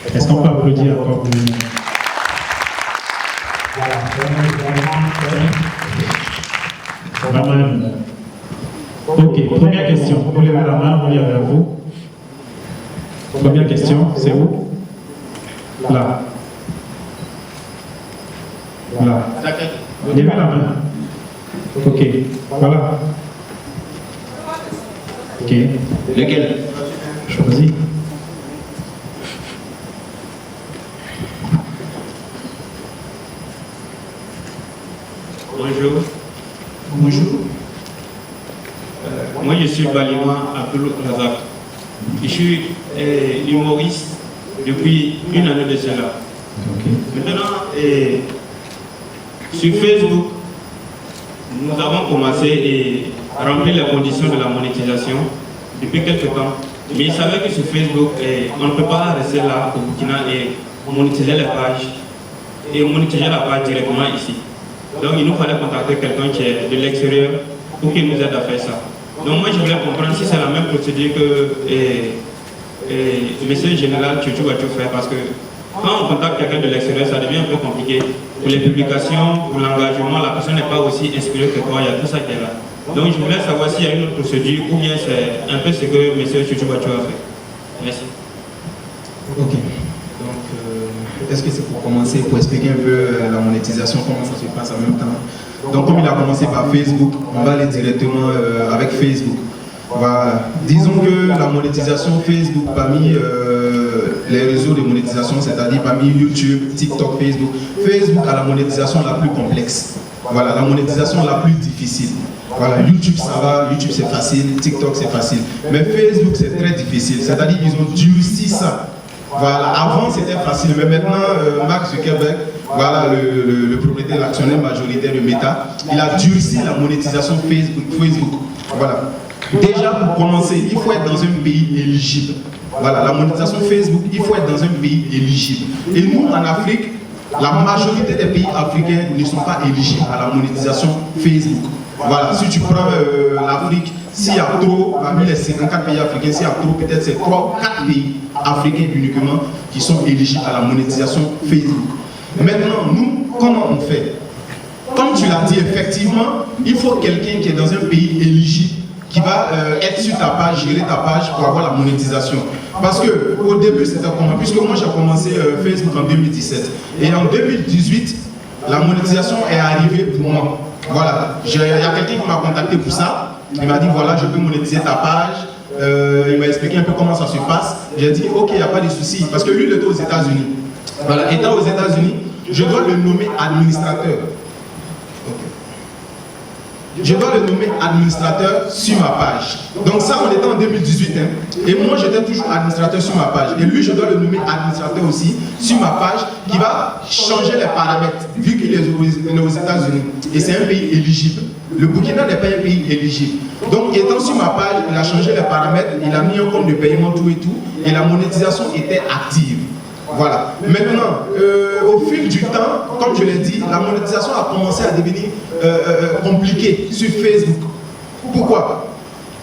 Est-ce qu'on peut applaudir encore pour lui? Maman. Ok, première question. Vous levez la main, on vient vers vous. Première question, c'est où? Là. Là. Levez la main. Ok, voilà. Ok. Lequel? Choisis. Bonjour. Bonjour. Moi, je suis Balima Abdul Razak. Je suis humoriste depuis une année de cela. Okay. Maintenant, sur Facebook, nous avons commencé à remplir les conditions de la monétisation depuis quelques temps. Mais il savait que sur Facebook, on ne peut pas rester là au Burkina et monétiser les pages et monétiser la page directement ici. Donc il nous fallait contacter quelqu'un qui est de l'extérieur pour qu'il nous aide à faire ça. Donc moi je voulais comprendre si c'est la même procédure que monsieur le général Tchouchou va tout faire, parce que quand on contacte quelqu'un de l'extérieur, ça devient un peu compliqué. Pour les publications, pour l'engagement, la personne n'est pas aussi inspirée que toi, il y a tout ça qui est là. Donc je voulais savoir s'il y a une autre procédure ou bien c'est un peu ce que monsieur Tchouchou va tout faire. Merci. Ok. Donc, est-ce que c'est pour commencer, pour expliquer un peu la monétisation, comment ça se passe en même temps? Donc, comme il a commencé par Facebook, on va aller directement avec Facebook. Voilà. Disons que la monétisation Facebook parmi les réseaux de monétisation, c'est-à-dire parmi YouTube, TikTok, Facebook, Facebook a la monétisation la plus complexe. Voilà, la monétisation la plus difficile. Voilà, YouTube ça va, YouTube c'est facile, TikTok c'est facile. Mais Facebook c'est très difficile, c'est-à-dire qu'ils ont durci ça. Voilà, avant c'était facile, mais maintenant Mark Zuckerberg, voilà le propriétaire, l'actionnaire majoritaire de Meta, il a durci la monétisation Facebook. Voilà. Déjà pour commencer, il faut être dans un pays éligible. Voilà, la monétisation Facebook, il faut être dans un pays éligible. Et nous en Afrique, la majorité des pays africains ne sont pas éligibles à la monétisation Facebook. Voilà, si tu prends l'Afrique, s'il y a trop, parmi les 54 pays africains, s'il y a trop, peut-être c'est 3 ou 4 pays africains uniquement qui sont éligibles à la monétisation Facebook. Maintenant, nous, comment on fait? Comme tu l'as dit, effectivement, il faut quelqu'un qui est dans un pays éligible, qui va être sur ta page, gérer ta page pour avoir la monétisation. Parce que au début, c'était comment? Puisque moi, j'ai commencé Facebook en 2017. Et en 2018, la monétisation est arrivée pour moi. Voilà, il y a quelqu'un qui m'a contacté pour ça. Il m'a dit, voilà, je peux monétiser ta page. Il m'a expliqué un peu comment ça se passe. J'ai dit, ok, il n'y a pas de souci. Parce que lui, il était aux États-Unis. Voilà, étant aux États-Unis, je dois le nommer administrateur. Je dois le nommer administrateur sur ma page. Donc ça, on était en 2018. Et moi, j'étais toujours administrateur sur ma page. Et lui, je dois le nommer administrateur aussi sur ma page, qui va changer les paramètres, vu qu'il est aux États-Unis. Et c'est un pays éligible. Le Burkina n'est pas un pays éligible. Donc, étant sur ma page, il a changé les paramètres, il a mis un compte de paiement, tout et tout. Et la monétisation était active. Voilà. Maintenant, au fil du temps, comme je l'ai dit, la monétisation a commencé à devenir compliquée sur Facebook. Pourquoi?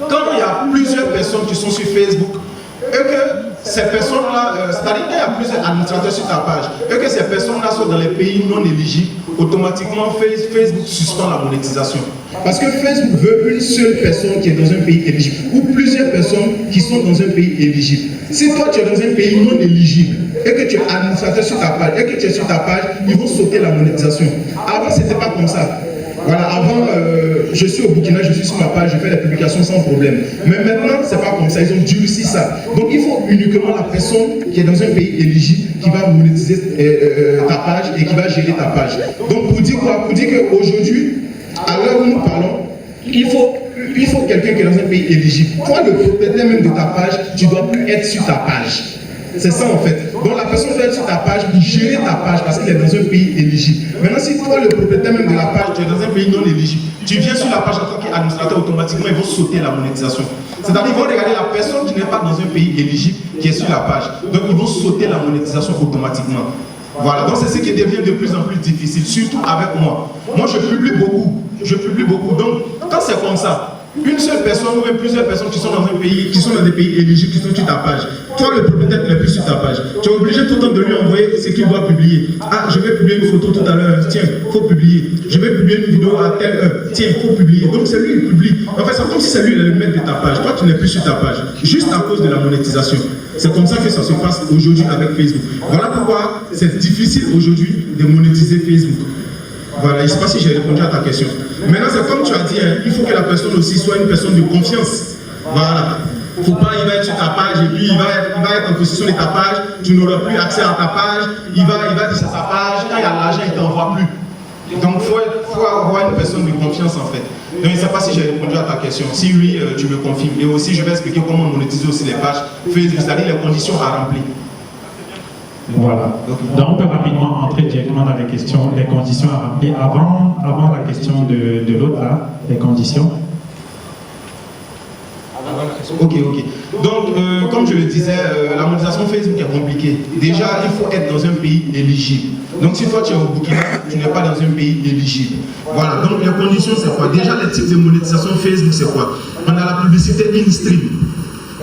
Quand il y a plusieurs personnes qui sont sur Facebook, et que ces personnes-là, c'est-à-dire qu'il y a plusieurs administrateurs sur ta page, et que ces personnes-là sont dans les pays non éligibles, automatiquement Facebook suspend la monétisation. Parce que Facebook veut une seule personne qui est dans un pays éligible, ou plusieurs personnes qui sont dans un pays éligible. Si toi tu es dans un pays non éligible, et que tu es administrateur sur ta page, et que tu es sur ta page, ils vont sauter la monétisation. Avant, ce n'était pas comme ça. Voilà, avant, je suis au Burkina, je suis sur ma page, je fais les publications sans problème. Mais maintenant, c'est pas comme ça, ils ont durci ça. Donc il faut uniquement la personne qui est dans un pays éligible qui va monétiser ta page et qui va gérer ta page. Donc pour dire quoi? Pour dire qu'aujourd'hui, à l'heure où nous parlons, il faut quelqu'un qui est dans un pays éligible. Toi, le propriétaire même de ta page, tu ne dois plus être sur ta page. C'est ça en fait. Donc la personne doit être sur ta page pour gérer ta page parce qu'il est dans un pays éligible. Maintenant, si toi, le propriétaire même de la page, tu es dans un pays non éligible, tu viens sur la page en tant qu'administrateur, automatiquement, ils vont sauter la monétisation. C'est-à-dire qu'ils vont regarder la personne qui n'est pas dans un pays éligible qui est sur la page. Donc ils vont sauter la monétisation automatiquement. Voilà, donc c'est ce qui devient de plus en plus difficile, surtout avec moi. Moi, je publie beaucoup. Donc, quand c'est comme ça, une seule personne ou même plusieurs personnes qui sont dans un pays, qui sont dans des pays éligibles, qui sont sur ta page. Toi, le propriétaire, tu n'es plus sur ta page. Tu es obligé tout le temps de lui envoyer ce qu'il doit publier. Ah, je vais publier une photo tout à l'heure, tiens, il faut publier. Je vais publier une vidéo à telle heure, tiens, il faut publier. Donc c'est lui qui publie. En fait, c'est comme si c'est lui le maître de ta page. Toi, tu n'es plus sur ta page, juste à cause de la monétisation. C'est comme ça que ça se passe aujourd'hui avec Facebook. Voilà pourquoi c'est difficile aujourd'hui de monétiser Facebook. Voilà, je ne sais pas si j'ai répondu à ta question. Maintenant, c'est comme tu as dit, hein, il faut que la personne aussi soit une personne de confiance. Voilà. Faut pas, il va être sur ta page et puis il va être en possession de ta page, tu n'auras plus accès à ta page, il va dire c'est sa page, quand il y a l'argent, il ne t'envoie plus. Donc, il faut avoir une personne de confiance en fait. Donc, je ne sais pas si j'ai répondu à ta question. Si oui, tu me confirmes. Et aussi, je vais expliquer comment monétiser aussi les pages Facebook, c'est-à-dire les conditions à remplir. Voilà. Donc, on peut rapidement entrer directement dans les questions, les conditions à remplir. Avant la question de l'autre, là, les conditions. Ok. Donc, comme je le disais, la monétisation Facebook est compliquée. Déjà, il faut être dans un pays éligible. Donc, si toi tu es au Burkina, tu n'es pas dans un pays éligible. Voilà, donc les conditions, c'est quoi? Déjà, les types de monétisation Facebook, c'est quoi? On a la publicité in-stream,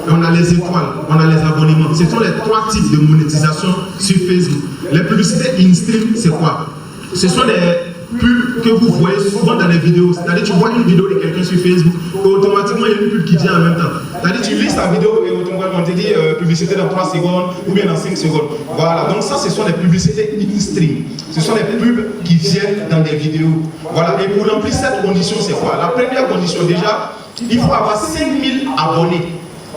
on a les étoiles, on a les abonnements. Ce sont les trois types de monétisation sur Facebook. Les publicités in-stream, c'est quoi? Ce sont les pubs que vous voyez souvent dans les vidéos. C'est-à-dire, tu vois une vidéo de quelqu'un sur Facebook, et automatiquement, il y a une pub qui vient en même temps. C'est-à-dire, tu lis ta vidéo et automatiquement, on te dit publicité dans 3 secondes ou bien dans 5 secondes. Voilà, donc ça, ce sont les publicités in-stream. Ce sont les pubs qui viennent dans des vidéos. Voilà, et pour remplir cette condition, c'est quoi? La première condition, déjà, il faut avoir 5000 abonnés.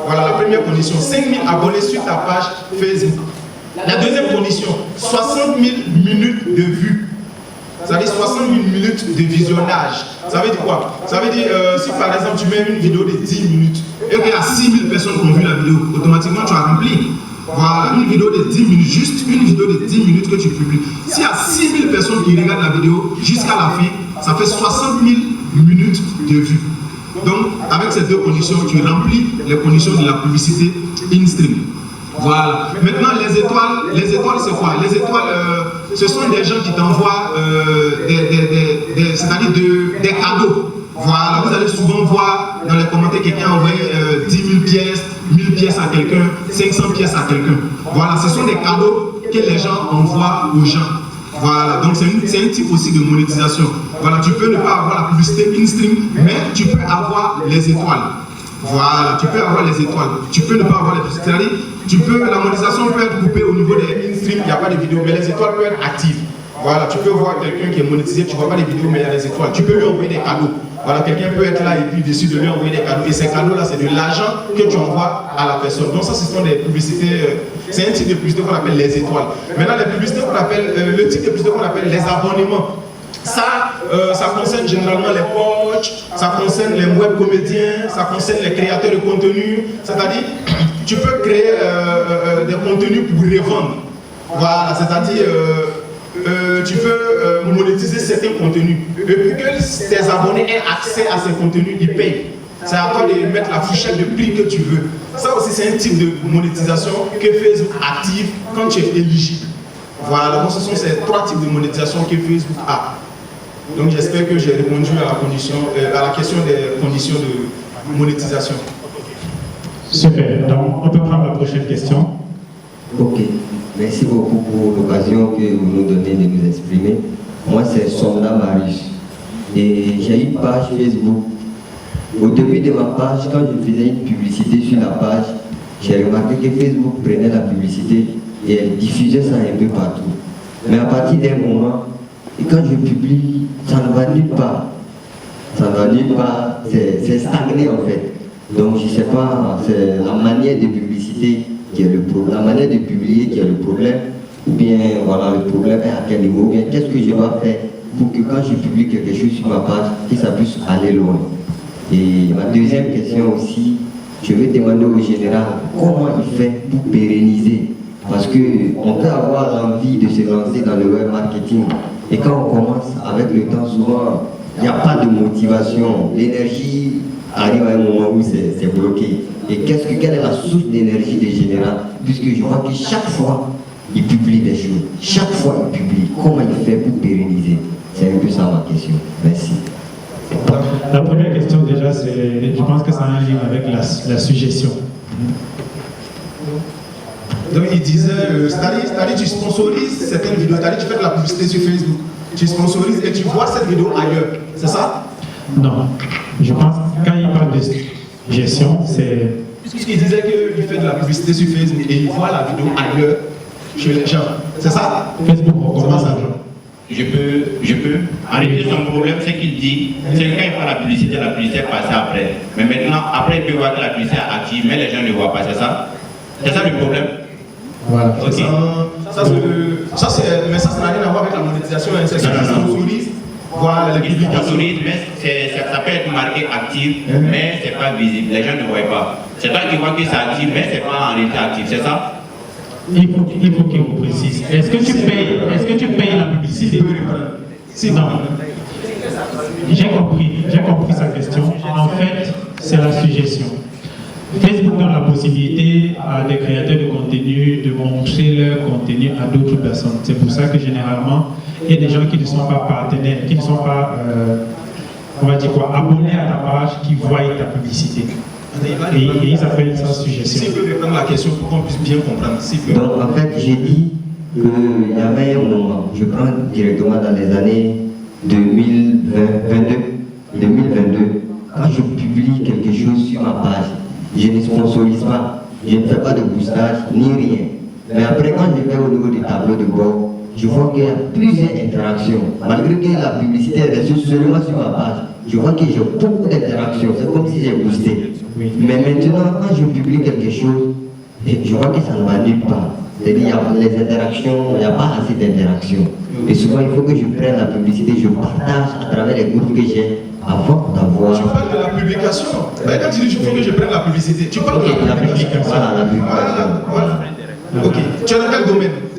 Voilà la première condition, 5000 abonnés sur ta page Facebook. La deuxième condition, 60 000 minutes de vues. Ça veut dire 60 000 minutes de visionnage. Ça veut dire quoi? Ça veut dire, si par exemple tu mets une vidéo de 10 minutes et qu'il y a 6 000 personnes qui ont vu la vidéo, automatiquement tu as rempli. Voilà, une vidéo de 10 minutes, juste une vidéo de 10 minutes que tu publies. S'il y a 6 000 personnes qui regardent la vidéo jusqu'à la fin, ça fait 60 000 minutes de vues. Donc, avec ces deux conditions, tu remplis les conditions de la publicité in-stream. Voilà. Maintenant, les étoiles, c'est quoi? Les étoiles, ce sont des gens qui t'envoient c'est-à-dire des cadeaux. Voilà, vous allez souvent voir dans les commentaires quelqu'un envoie 10 000 pièces, 1000 pièces à quelqu'un, 500 pièces à quelqu'un. Voilà, ce sont des cadeaux que les gens envoient aux gens. Voilà, donc c'est un type aussi de monétisation. Voilà, tu peux ne pas avoir la publicité in-stream, mais tu peux avoir les étoiles. Voilà, tu peux avoir les étoiles. Tu peux ne pas avoir les publicités. La monétisation peut être coupée au niveau des in-stream, il n'y a pas de vidéo, mais les étoiles peuvent être actives. Voilà, tu peux voir quelqu'un qui est monétisé, tu ne vois pas les vidéos, mais il y a les étoiles. Tu peux lui envoyer des cadeaux. Voilà, quelqu'un peut être là et puis décide de lui envoyer des cadeaux. Et ces cadeaux-là, c'est de l'argent que tu envoies à la personne. Donc ça, ce sont des publicités, c'est un type de publicité qu'on appelle les étoiles. Maintenant, les publicités qu'on appelle, le type de publicité qu'on appelle les abonnements. Ça concerne généralement les coachs, ça concerne les web comédiens, ça concerne les créateurs de contenu. C'est-à-dire, tu peux créer des contenus pour revendre. Voilà, c'est-à-dire, tu peux monétiser certains contenus. Et pour que tes abonnés aient accès à ces contenus, ils payent. C'est à toi de mettre la fourchette de prix que tu veux. Ça aussi, c'est un type de monétisation que Facebook active quand tu es éligible. Voilà, donc ce sont ces trois types de monétisation que Facebook a. Donc j'espère que j'ai répondu à la question des conditions de monétisation. Super, donc on peut prendre la prochaine question. Ok, merci beaucoup pour l'occasion que vous nous donnez de nous exprimer. Moi c'est Sonda Marius et j'ai une page Facebook. Au début de ma page, quand je faisais une publicité sur la page, j'ai remarqué que Facebook prenait la publicité et elle diffusait ça un peu partout. Mais à partir d'un moment, et quand je publie, ça ne va nulle part. Ça ne va nulle part, c'est stagné en fait. Donc je ne sais pas, c'est la manière de publicité qui est le problème, la manière de publier qui est le problème, ou bien voilà, le problème est à quel niveau, ou bien qu'est-ce que je dois faire pour que quand je publie quelque chose sur ma page, que ça puisse aller loin. Et ma deuxième question aussi, je vais demander au général comment il fait pour pérenniser. Parce qu'on peut avoir envie de se lancer dans le web marketing. Et quand on commence avec le temps, souvent, il n'y a pas de motivation. L'énergie arrive à un moment où c'est bloqué. Et quelle est la source d'énergie des généraux? Puisque je vois que chaque fois, il publie des choses. Chaque fois, il publie. Comment il fait pour pérenniser? C'est un peu ça ma question. Merci. La première question déjà, je pense que ça a un lien avec la suggestion. Donc il disait, c'est-à-dire tu sponsorises certaines vidéos, c'est-à-dire tu fais de la publicité sur Facebook, tu sponsorises et tu vois cette vidéo ailleurs, c'est ça? Non, je pense que quand il parle de gestion, c'est... Puisqu'il disait qu'il fait de la publicité sur Facebook et il voit la vidéo ailleurs chez les gens, c'est ça? Facebook recommande ça. Je peux. En réalité, son problème, c'est qu'il dit, c'est que quand il fait la publicité passe après. Mais maintenant, après, il peut voir que la publicité est active, mais les gens ne voient pas, c'est ça? C'est ça le problème? Voilà. Ok. Mais ça n'a rien à voir avec la monétisation, hein, c'est ça qui sponsorise. Voilà, les Il publications. sponsorise, mais ça peut être marqué actif, mais c'est pas visible, les gens ne voient pas. C'est toi qui vois que c'est actif, mais c'est pas en réalité actif, c'est ça? Il faut qu'il vous précise. Est-ce que tu payes la publicité? Non. J'ai compris sa question. En fait, c'est la suggestion. Facebook donne la possibilité à des créateurs de contenu de montrer leur contenu à d'autres personnes. C'est pour ça que généralement, il y a des gens qui ne sont pas partenaires, qui ne sont pas, on va dire quoi, abonnés à ta page, qui voient ta publicité. Et ils appellent ça suggestion. S'il peut répondre à la question pour qu'on puisse bien comprendre. Donc en fait, j'ai dit qu'il y avait un moment, je prends directement dans les années 2022, quand je publie quelque chose sur ma page, je ne sponsorise pas, je ne fais pas de boostage, ni rien. Mais après, quand je vais au niveau du tableau de bord, je vois qu'il y a plusieurs interactions. Malgré que la publicité est reçue seulement sur ma page, je vois que j'ai beaucoup d'interactions. C'est comme si j'ai boosté. Oui. Mais maintenant, quand je publie quelque chose, je vois que ça ne va nulle part. C'est-à-dire, les interactions, il n'y a pas assez d'interactions. Et souvent, il faut que je prenne la publicité, je partage à travers les groupes que j'ai avant d'avoir. Tu parles de la publication. Quand tu dis il faut que je prenne la publicité, tu parles de la publication. Voilà, la publication. Voilà. Ok. Tu es dans quel domaine?